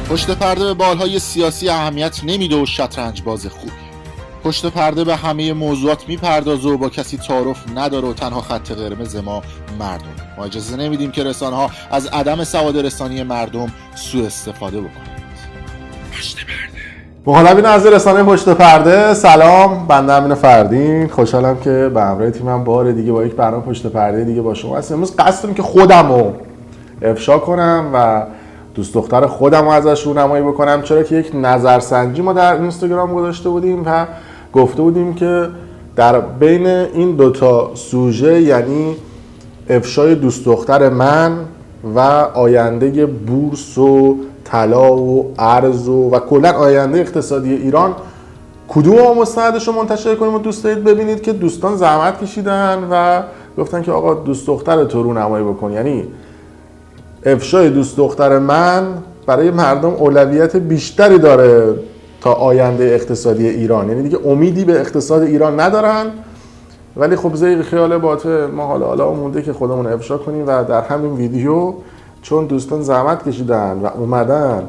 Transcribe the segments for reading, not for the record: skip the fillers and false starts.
پشت پرده به بالهای سیاسی اهمیت نمیده و شطرنج باز خوبی. پشت پرده به همه موضوعات میپردازه و با کسی تعارف نداره و تنها خط قرمز ما مردم. ما اجازه نمیدیم که رسانه‌ها از عدم سواد رسانی مردم سوء استفاده بکنند. پشت پرده. مخاطبین از رسانه پشت پرده، سلام. بنده امین فردین، خوشحالم که به همراه تیمم بار دیگه با یک برنامه پشت پرده دیگه با شما هستم. امروز قصد دارم که خودمو افشا کنم و دوست دختر خودم رو ازش رونمایی بکنم، چرا که یک نظرسنجی ما در اینستاگرام گذاشته بودیم و گفته بودیم که در بین این دوتا سوژه، یعنی افشای دوست دختر من و آینده بورس و طلا و ارز و کلا آینده اقتصادی ایران، کدوم ما مستندش رو منتشر کنیم و دوست دارید ببینید، که دوستان زحمت کشیدن و گفتن که آقا دوست دختر تو رونمایی بکن. یعنی افشای دوست دختر من برای مردم اولویت بیشتری داره تا آینده اقتصادی ایران. یعنی دیگه امیدی به اقتصاد ایران ندارن، ولی خب زیغ خیال باطل ما حالا مونده که خودمون افشا کنیم. و در همین ویدیو چون دوستان زحمت کشیدن و اومدن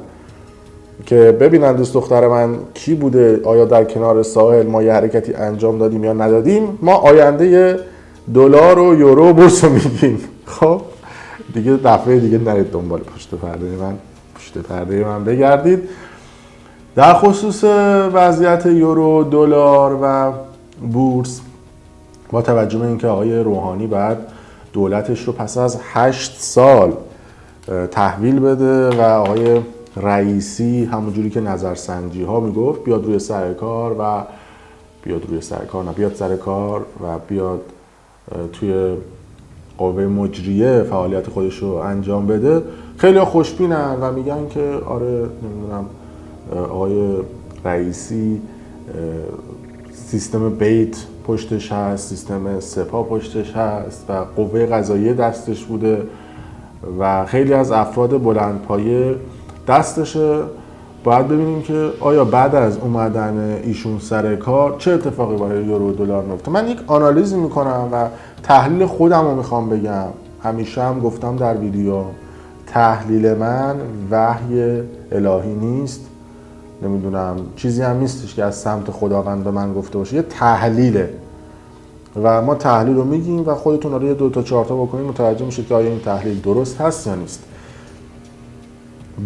که ببینن دوست دختر من کی بوده، آیا در کنار ساحل ما یه حرکتی انجام دادیم یا ندادیم، ما آینده دلار و یورو و بورس رو میگیم. خب دیگه دفعه دیگه نرید دنبال پشت پرده من بگردید. در خصوص وضعیت یورو، دلار و بورس، با توجه به اینکه آقای روحانی بعد دولتش رو پس از 8 سال تحویل بده و آقای رئیسی همونجوری که نظرسنجی ها میگفت بیاد سر کار و بیاد توی قوه مجریه فعالیت خودش رو انجام بده، خیلی خوشبینن و میگن که آره نمیدونم آقای رئیسی سیستم بیت پشتش هست، سیستم سپاه پشتش هست و قوه قضاییه دستش بوده و خیلی از افراد بلندپایه دستشه. باید ببینیم که آیا بعد از اومدن ایشون سر کار چه اتفاقی برای یورو و دلار میفته. من یک آنالیزی میکنم و تحلیل خودم رو میخوام بگم. همیشه هم گفتم در ویدیو، تحلیل من وحی الهی نیست، نمیدونم چیزی هم نیستش که از سمت خداوند به من گفته باشه، یه تحلیله و ما تحلیل رو میگیم و خودتون رو یه 2 تا 4 تا بکنید متوجه میشید که آیا این تحلیل درست هست یا نیست.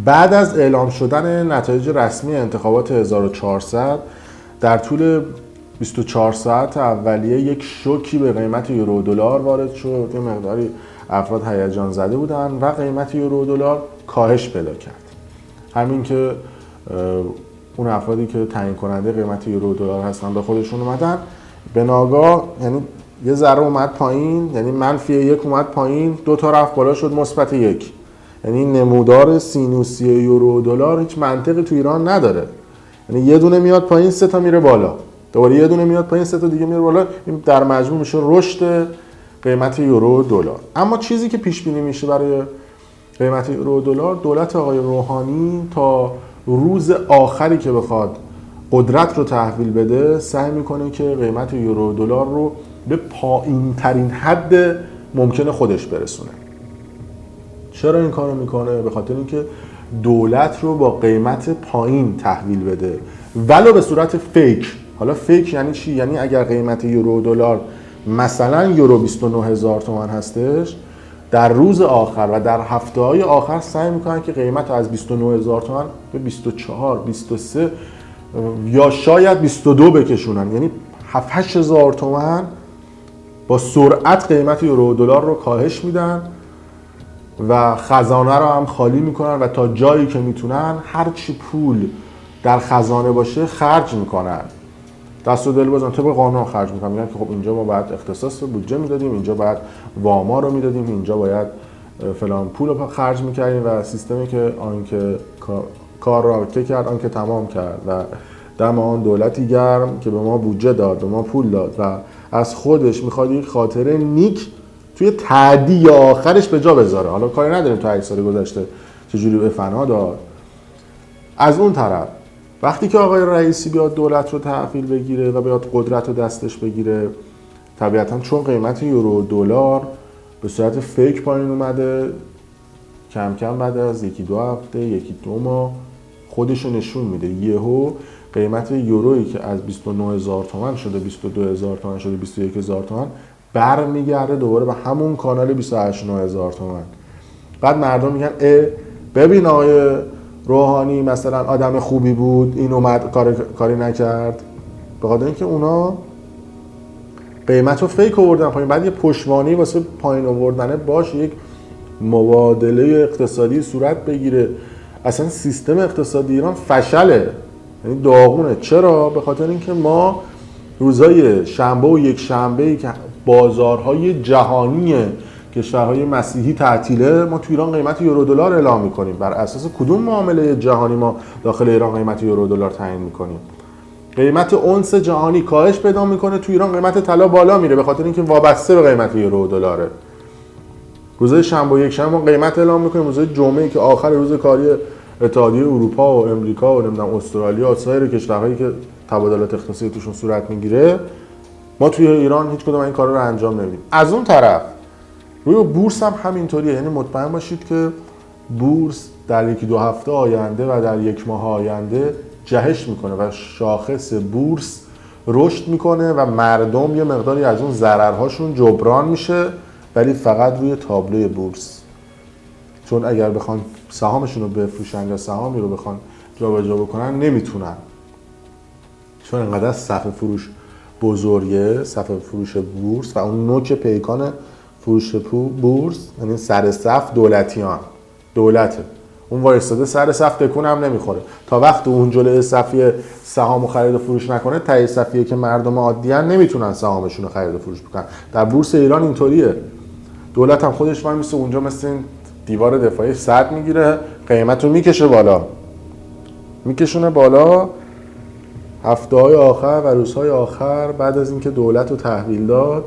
بعد از اعلام شدن نتایج رسمی انتخابات 1400 در طول 24 ساعت اولیه یک شوکی به قیمت یورو و دلار وارد شد. یه مقداری افراد هیجان زده بودن و قیمت یورو و دلار کاهش پیدا کرد. همین که اون افرادی که تعیین کننده قیمت یورو و دلار هستن به خودشون اومدن، به ناگاه یعنی یه ذره اومد پایین، یعنی -1 اومد پایین، 2 تا رفت بالا شد +1. یعنی نمودار سینوسی یورو و دلار هیچ منطقی تو ایران نداره. یعنی یه دونه میاد پایین 3 تا میره بالا، دوباره یه دونه میاد پایین 3 تا دیگه میره بالا. این در مجموع میشه رشد قیمت یورو و دلار. اما چیزی که پیش بینی میشه برای قیمت یورو و دلار، دولت آقای روحانی تا روز آخری که بخواد قدرت رو تحویل بده سعی میکنه که قیمت یورو و دلار رو به پایین ترین حد ممکن خودش برسونه. چرا این کارو میکنه؟ به خاطر اینکه دولت رو با قیمت پایین تحویل بده، ولو به صورت فیک. حالا فیک یعنی چی؟ یعنی اگر قیمت یورو و دلار مثلا یورو 29000 تومان هستش، در روز آخر و در هفته‌های آخر سعی میکنن که قیمت رو از 29000 تومان به 24 23 یا شاید 22 بکشونن. یعنی 7-8000 تومان با سرعت قیمت یورو و دلار رو کاهش میدن و خزانه رو هم خالی میکنن و تا جایی که میتونن هرچی پول در خزانه باشه خرج میکنن. دست و دل بزن طبق قانون خرج میکنن. میگن که خب اینجا ما باید اختصاص بودجه میدادیم، اینجا باید واما رو میدادیم، اینجا باید فلان پول رو خرج میکردیم و سیستمی که آنکه کار را که کرد آنکه تمام کرد و دم آن دولتی گرم که به ما بودجه داد، به ما پول داد و از خودش میخواد یک خاطره نیک توی تعدی آخرش به جا بذاره. حالا کاری نداریم تو 8 سال گذشته چجوری به فنا داد. از اون طرف وقتی که آقای رئیسی بیاد دولت رو تحویل بگیره و بیاد قدرت رو دستش بگیره، طبیعتاً چون قیمت یورو و دلار به صورت فیک پایین اومده، کم کم بعد از 1-2 هفته 1-2 ماه خودشو نشون میده. یهو قیمت یورویی که از 29000 تومان شده 22000 تومان شده 21000 تومان برمیگرده دوباره به همون کانال 28000 تومان. بعد مردم میگن ببین آقای روحانی مثلا آدم خوبی بود، این اومد کاری نکرد. به خاطر اینکه اونا قیمت رو فیک آوردن پایین، بعد یه پشتوانه‌ای واسه پایین آوردنه باشه، یک مبادله اقتصادی صورت بگیره. اصلا سیستم اقتصادی ایران فشله، یعنی داغونه. چرا؟ به خاطر اینکه ما روزای شنبه و یک شنبه‌ای که بازارهای جهانی کشورهای مسیحی تعطیله، ما تو ایران قیمت یورو دلار اعلام می‌کنیم. بر اساس کدوم معامله جهانی ما داخل ایران قیمت یورو دلار تعیین می‌کنیم؟ قیمت اونس جهانی کاهش پیدا می‌کنه، تو ایران قیمت طلا بالا میره به خاطر اینکه وابسته به قیمت یورو دلاره. روزای شنبه و یک شنبه ما قیمت اعلام می‌کنیم، روزای جمعه‌ای که آخر روز کاری اتحادیه اروپا و امریکا و نمیدونم استرالیا و سایر کشورهایی که تبادلات اقتصادی توشون صورت میگیره، ما توی ایران هیچ کدوم این کارا رو انجام نمیدیم. از اون طرف روی بورس هم همینطوریه، یعنی مطمئن باشید که بورس در یکی دو هفته آینده و در یک ماه آینده جهش میکنه و شاخص بورس رشد میکنه و مردم یه مقداری از اون ضررهاشون جبران میشه، ولی فقط روی تابلوی بورس. چون اگر بخوان سهامشون رو بفروشن یا سهامی رو بخوان جابجا بکنن نمیتونن، چون انقدر صف فروش بزرگه، صف فروش بورس و اون نوک پیکان فروش بورس، یعنی سر صف دولته، اون وایستاده سر صف تکون هم نمیخوره. تا وقت اون جلوی صفی سهام خرید و فروش نکنه، ته صفیه که مردم عادی ان نمیتونن سهامشون رو خرید و فروش بکنن. در بورس ایران اینطوریه. دولت هم خودش وای میسه اونجا مثل این دیوار دفاعی سد میگیره، قیمت رو میکشونه بالا. هفته‌های آخر و روزهای آخر بعد از اینکه دولت رو تحویل داد،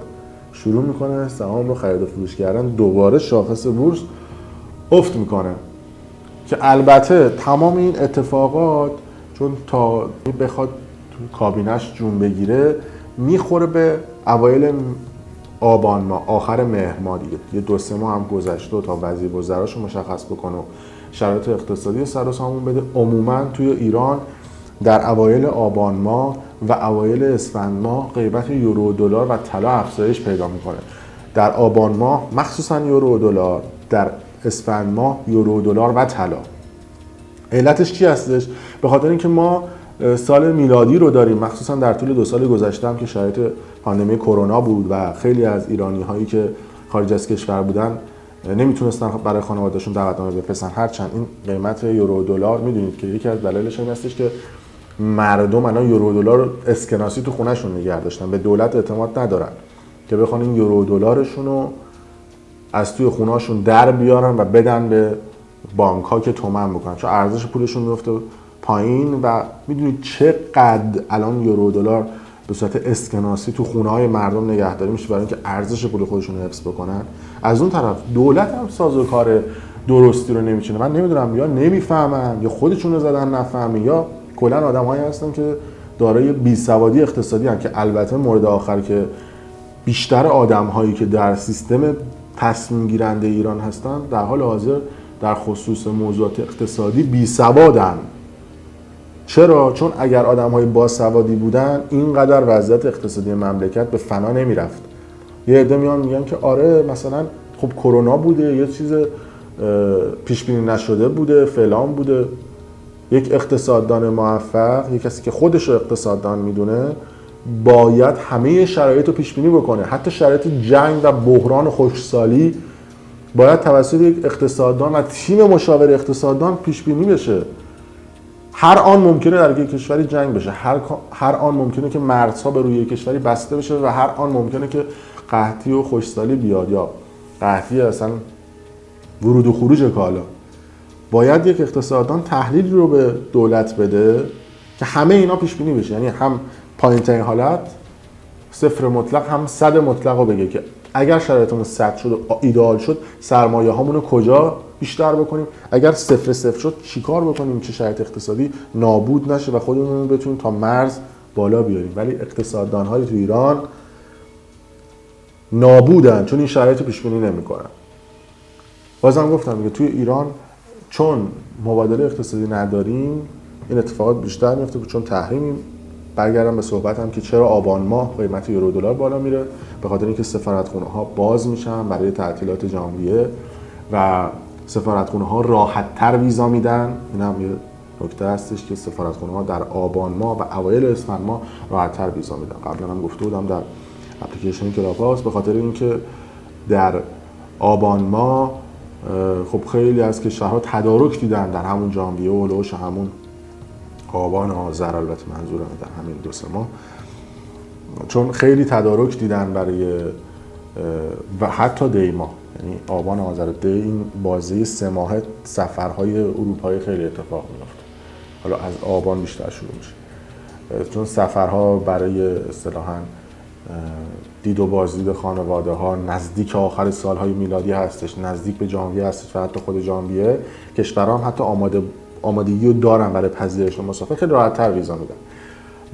شروع میکنه سهام رو خرید و فروش کردن، دوباره شاخص بورس افت میکنه. که البته تمام این اتفاقات چون تا بخواد تو کابینش جون بگیره میخوره به اوایل آبان ماه، آخر مهر ماه دیگه. یه 2-3 ماه هم گذشته تا وزیر وزراشو مشخص بکنه و شرایط اقتصادی سر و سامون بده. عموما توی ایران در اوایل آبان ماه و اوایل اسفند ماه قیمت یورو و دلار و طلا افزایش پیدا میکنه. در آبان ماه مخصوصا یورو و دلار، در اسفند ماه یورو و دلار و طلا. علتش چی هستش؟ به خاطر اینکه ما سال میلادی رو داریم، مخصوصا در طول 2 سال گذشته هم که شرایط پاندمی کرونا بود و خیلی از ایرانی هایی که خارج از کشور بودن نمیتونستن برای خانواده‌شون دعوتنامه بفرستن. هرچند این قیمت یورو و دلار میدونید که یکی از دلایلش این هستش که مردم الان یورو و دلار اسکناسی تو خونه‌شون نگه داشتن، به دولت اعتماد ندارن که بخوان این یورو و دلارشون رو از توی خونه‌شون در بیارن و بدن به بانک‌ها که تومن بکنن، چون ارزش پولشون میفته پایین. و میدونید چقدر الان یورو و دلار به صورت اسکناسی تو خونه‌های مردم نگهداری میشه برای اینکه ارزش پول خودشون رو حفظ بکنن. از اون طرف دولت هم سازوکار درستی رو نمیچینه. من نمیدونم یا نمیفهمن یا خودشون رو زدن نفهمی یا کلا آدم‌هایی هستن که دارای بیسوادی اقتصادی هستن، که البته مورد آخر که بیشتر آدم‌هایی که در سیستم تصمیم گیرنده ایران هستن در حال حاضر در خصوص موضوعات اقتصادی بیسوادن. چرا؟ چون اگر آدم‌های باسوادی بودن اینقدر وضعیت اقتصادی مملکت به فنا نمیرفت. یه عده میان میگن که آره مثلا خب کرونا بوده، یه چیز پیش بینی نشده بوده، فلان بوده. یک اقتصاددان موفق، یک کسی که خودش رو اقتصاددان میدونه، باید همه شرایط رو پیش بینی بکنه. حتی شرایط جنگ و بحران و خشکسالی باید توسط یک اقتصاددان و تیم مشاور اقتصاددان پیش بینی بشه. هر آن ممکنه در یک کشوری جنگ بشه، هر آن ممکنه که مرزها به روی یک کشوری بسته بشه و هر آن ممکنه که قحطی و خشکسالی بیاد یا قحطی اصلا ورود و خروج کالا. باید یک اقتصاددان تحلیلی رو به دولت بده که همه اینا پیش بینی بشه، یعنی هم پایین‌ترین حالت 0 مطلق هم 100 مطلق رو بگه که اگر شرایطمون 100 شد و ایدئال شد سرمایه هامون رو کجا بیشتر بکنیم، اگر 0 شد چیکار بکنیم که شرایط اقتصادی نابود نشه و خودمون رو بتونیم تا مرز بالا بیاریم. ولی اقتصاددان‌های تو ایران نابودن چون این شرایط رو پیش بینی نمی‌کنن. بازم گفتم دیگه توی ایران چون مبادله اقتصادی نداریم این اتفاقات بیشتر میفته که چون تحریمیم. برگردم به صحبتم که چرا آبان ماه قیمت یورو دلار بالا میره، به خاطر اینکه سفارتخونه ها باز میشن برای تعطیلات ژانویه و سفارتخونه ها راحت تر ویزا میدن. این هم یه نکته هستش که سفارتخونه ها در آبان ماه و اوایل اسفند ماه راحت تر ویزا میدن. قبلا هم گفته بودم در اپلیکیشن کلاب هاوس، به خاطر اینکه در آبان ماه خب خیلی از کشورها تدارک دیدن در همون ژانویه و هولوش همون آبان آذر، البته منظورم در همین 2-3 ماه، چون خیلی تدارک دیدن برای و حتی دی ماه، یعنی آبان آذر دی، این بازه 3 ماهه سفرهای اروپایی خیلی اتفاق میفته. حالا از آبان بیشتر شروع میشه چون سفرها برای اصطلاحاً دید و بازدید خانواده ها نزدیک آخر سالهای میلادی هستش، نزدیک به ژانویه هستش و حتی خود ژانویه کشورها هم حتی آمادگی رو دارن برای پذیرش مسافر، خیلی راحت تر ویزا میدن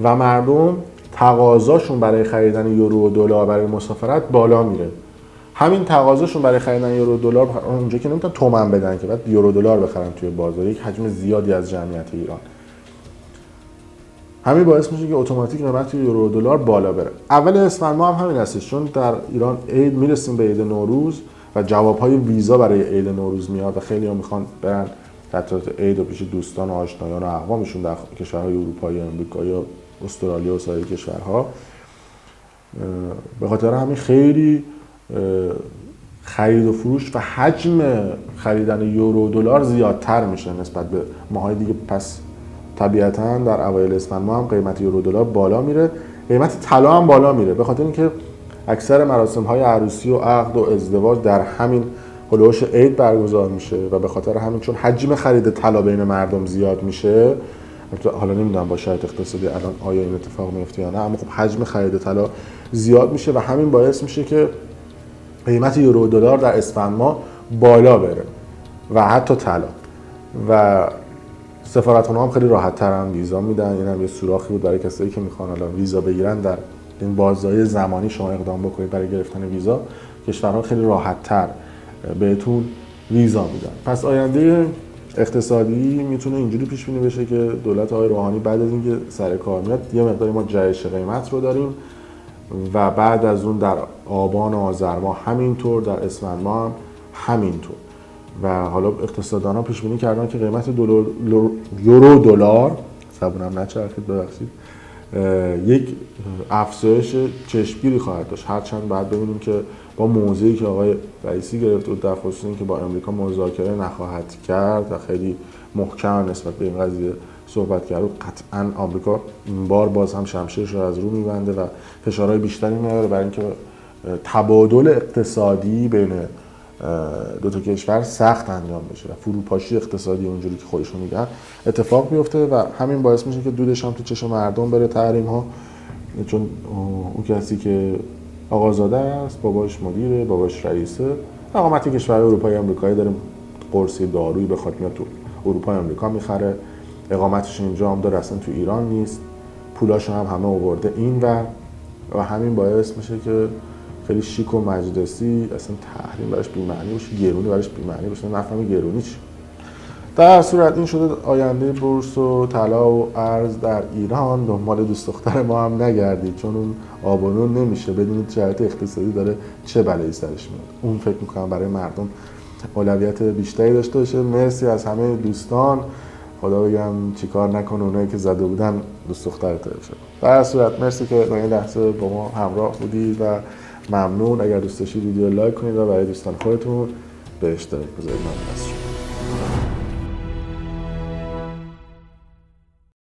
و مردم تقاضاشون برای خریدن یورو و دلار برای مسافرت بالا میره. همین تقاضاشون برای خریدن یورو و دلار، اونجا که نمیتونن تومن بدن که بعد یورو دلار بخرن توی بازار، یک حجم زیادی از جمعیت ایران، همین باعث میشه که اتوماتیک قیمت یورو و دلار بالا بره. اول اسفند ماه هم همین هستش، چون در ایران عید میرسیم به عید نوروز و جوابهای ویزا برای عید نوروز میاد و خیلی‌ها میخوان برن تعطیلات عید و پیش دوستان و آشنایان و اقوامشون در کشورهای اروپایی، آمریکایی و استرالیا و سایر کشورها. به خاطر همین خیلی خرید و فروش و حجم خریدن یورو و دلار زیادتر میشه نسبت به ماهای دیگه. پس طبیعتاً در اوایل اسفند ماه هم قیمت یورو دلار بالا میره، قیمت طلا هم بالا میره، به خاطر اینکه اکثر مراسم‌های عروسی و عقد و ازدواج در همین هولوش عید برگزار میشه و به خاطر همین چون حجم خرید طلا بین مردم زیاد میشه، حالا نمیدونم با شرایط اقتصادی الان آیا این اتفاق میفته یا نه، اما خب حجم خرید طلا زیاد میشه و همین باعث میشه که قیمت یورو دلار در اسفند ماه بالا بره و حتی طلا. و سفارتخونه هم خیلی راحت تر هم ویزا میدن. این هم یه سوراخی بود برای کسایی که میخوان حالا ویزا بگیرن، در این بازهای زمانی شما اقدام بکنید برای گرفتن ویزا، کشورها خیلی راحت تر بهتون ویزا میدن. پس آینده اقتصادی میتونه اینجوری پیش بینی بشه که دولت آقای روحانی بعد از اینکه سر کار میاد یه مقداری ما جهش قیمت رو داریم و بعد از اون در آبان و آذر ماه همینطور، در اسفند ماه هم همینطور. و حالا اقتصاددان‌ها پیش بینی کردن که قیمت یورو دلار صبونم نچرخید ببخشید یک افزایش چشمگیری خواهد داشت، هرچند بعد ببینیم که با موضعی که آقای رئیسی گرفت و در خصوص اینکه با امریکا مذاکره نخواهد کرد و خیلی محکم نسبت به این قضیه صحبت کرد، قطعاً آمریکا این بار باز هم شمشیرش رو از رو می‌بنده و فشارهای بیشتری میاره برای اینکه تبادل اقتصادی بین دو تا کشور سخت انجام بشه و فروپاشی اقتصادی اونجوری که خودشون میگن اتفاق بیفته و همین باعث میشه که دودش هم تو چشم مردم بره تحریم ها، چون اون کسی که آقازاده است، باباش مدیره، باباش رئیسه، اقامت کشور اروپایی آمریکایی داره، قرصی دارویی بخواد میاد تو اروپا آمریکا میخره، اقامتش اینجا هم داره، اصلا تو ایران نیست، پولاشو هم همه آورده این و همین باعث میشه که خیلی شیک و مجلسی اصلا تحریم براش بی‌معنی باشه، گرونی براش بی‌معنی باشه، نفهمی گرونی چی. در صورت این شده آینده بورس و طلا و ارز در ایران. دنبال دوست دختر ما هم نگردید، چون اون آبونون نمیشه، بدونید شرایط اقتصادی داره چه بلایی سرش میاد. اون فکر میکنم برای مردم اولویت بیشتری داشته باشه. مرسی از همه دوستان، خدا بگم چیکار نکنه اونایی که زده بودن دوست دخترت بشه. در صورت مرسی که در این لحظه با ما همراه بودید و ممنون. اگر دوست داشتید ویدیو لایک کنید و برای دوستان خودتون به اشتراک بذارید. ممنون.